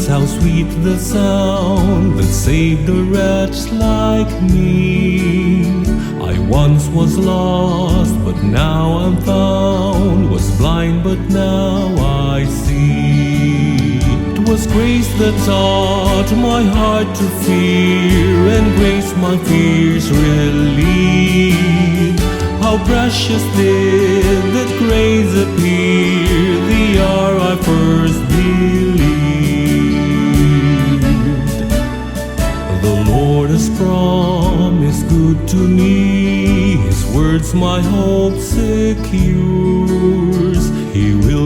how sweet the sound that saved a wretch like me. I once was lost, but now I'm found, was blind, but now I see. It was grace that taught my heart to fear, and grace my fears relieved. How precious did that grace appear the hour I first believed. The Lord has promised good to me, His words my hope secure.